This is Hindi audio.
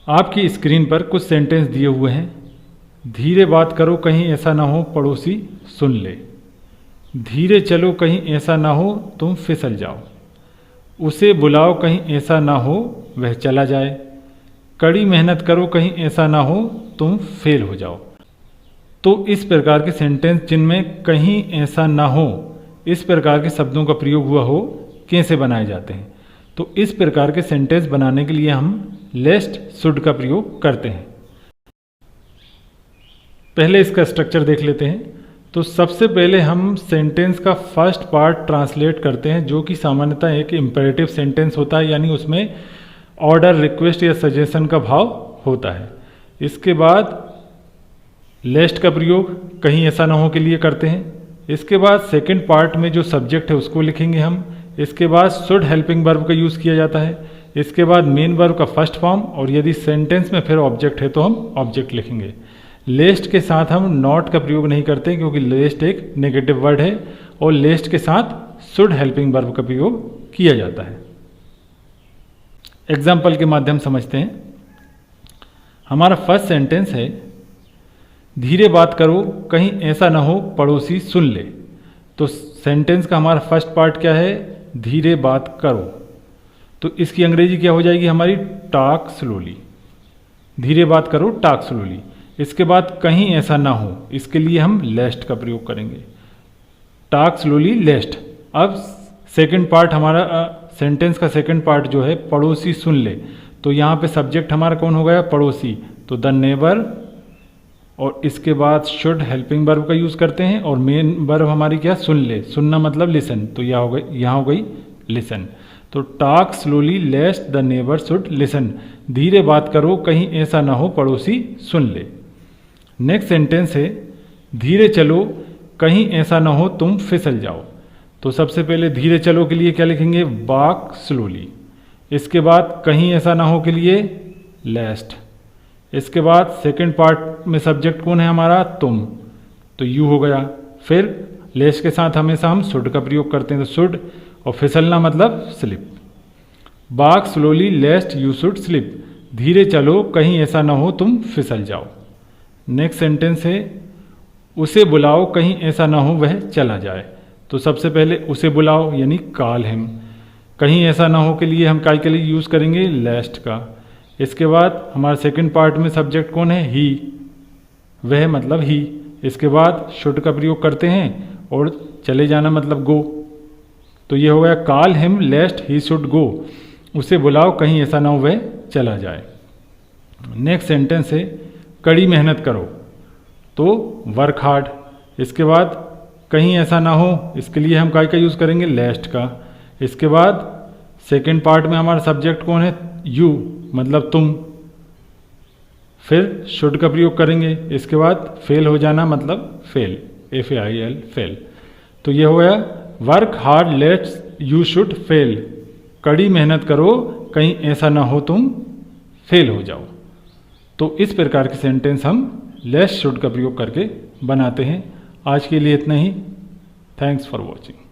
आपकी स्क्रीन पर कुछ सेंटेंस दिए हुए हैं। धीरे बात करो कहीं ऐसा ना हो पड़ोसी सुन ले। धीरे चलो कहीं ऐसा ना हो तुम फिसल जाओ। उसे बुलाओ कहीं ऐसा ना हो वह चला जाए। कड़ी मेहनत करो कहीं ऐसा ना हो तुम फेल हो जाओ। तो इस प्रकार के सेंटेंस जिनमें कहीं ऐसा ना हो इस प्रकार के शब्दों का प्रयोग हुआ हो कैसे बनाए जाते हैं। तो इस प्रकार के सेंटेंस बनाने के लिए हम लेस्ट शुड का प्रयोग करते हैं। पहले इसका स्ट्रक्चर देख लेते हैं। तो सबसे पहले हम सेंटेंस का फर्स्ट पार्ट ट्रांसलेट करते हैं, जो कि सामान्यतः एक इम्पेरेटिव सेंटेंस होता है, यानी उसमें ऑर्डर, रिक्वेस्ट या सजेशन का भाव होता है। इसके बाद लेस्ट का प्रयोग कहीं ऐसा ना हो के लिए करते हैं। इसके बाद सेकंड पार्ट में जो सब्जेक्ट है उसको लिखेंगे हम। इसके बाद शुड हेल्पिंग वर्ब का यूज़ किया जाता है। इसके बाद मेन वर्ब का फर्स्ट फॉर्म, और यदि सेंटेंस में फिर ऑब्जेक्ट है तो हम ऑब्जेक्ट लिखेंगे। लेस्ट के साथ हम नॉट का प्रयोग नहीं करते क्योंकि लेस्ट एक नेगेटिव वर्ड है, और लेस्ट के साथ शुड हेल्पिंग वर्ब का प्रयोग किया जाता है। एग्जाम्पल के माध्यम समझते हैं। हमारा फर्स्ट सेंटेंस है, धीरे बात करो कहीं ऐसा ना हो पड़ोसी सुन ले। तो सेंटेंस का हमारा फर्स्ट पार्ट क्या है, धीरे बात करो। तो इसकी अंग्रेजी क्या हो जाएगी हमारी, टॉक स्लोली। धीरे बात करो टॉक स्लोली। इसके बाद कहीं ऐसा ना हो, इसके लिए हम लेस्ट का प्रयोग करेंगे। Talk slowly lest. अब सेकंड पार्ट हमारा सेंटेंस का सेकंड पार्ट जो है पड़ोसी सुन ले। तो यहाँ पे सब्जेक्ट हमारा कौन हो गया, पड़ोसी। तो द नेबर, और इसके बाद शुड हेल्पिंग वर्ब का यूज़ करते हैं, और मेन वर्ब हमारी क्या, सुन ले। सुनना मतलब लिसन। तो यहाँ हो गई लिसन। तो talk slowly lest the neighbour should listen. धीरे बात करो कहीं ऐसा ना हो पड़ोसी सुन ले। नेक्स्ट सेंटेंस है, धीरे चलो कहीं ऐसा ना हो तुम फिसल जाओ। तो सबसे पहले धीरे चलो के लिए क्या लिखेंगे, वॉक स्लोली। इसके बाद कहीं ऐसा ना हो के लिए लेस्ट। इसके बाद सेकंड पार्ट में सब्जेक्ट कौन है हमारा, तुम। तो यू हो गया। फिर लेस्ट के साथ हमेशा हम शुड का प्रयोग करते हैं। तो शुड, और फिसलना मतलब slip. Walk slowly लेस्ट you should slip. धीरे चलो कहीं ऐसा ना हो तुम फिसल जाओ। नेक्स्ट सेंटेंस है, उसे बुलाओ कहीं ऐसा ना हो वह चला जाए। तो सबसे पहले उसे बुलाओ यानी कॉल हिम। कहीं ऐसा ना हो के लिए हम काय के लिए यूज़ करेंगे, लेस्ट का। इसके बाद हमारे सेकंड पार्ट में सब्जेक्ट कौन है, ही। वह मतलब ही। इसके बाद शुड का प्रयोग करते हैं, और चले जाना मतलब गो। तो ये हो गया call him lest he should go. उसे बुलाओ कहीं ऐसा ना हो वह चला जाए। नेक्स्ट सेंटेंस है, कड़ी मेहनत करो। तो वर्क हार्ड। इसके बाद कहीं ऐसा ना हो, इसके लिए हम काय का यूज़ करेंगे, लेस्ट का। इसके बाद सेकंड पार्ट में हमारा सब्जेक्ट कौन है, यू मतलब तुम। फिर शुड का प्रयोग करेंगे। इसके बाद फेल हो जाना मतलब फेल, FAIL फेल। तो ये हो गया work hard let's you should fail. कड़ी मेहनत करो कहीं ऐसा ना हो तुम फेल हो जाओ। तो इस प्रकार के सेंटेंस हम लेट्स शुड का प्रयोग करके बनाते हैं। आज के लिए इतना ही। Thanks for watching.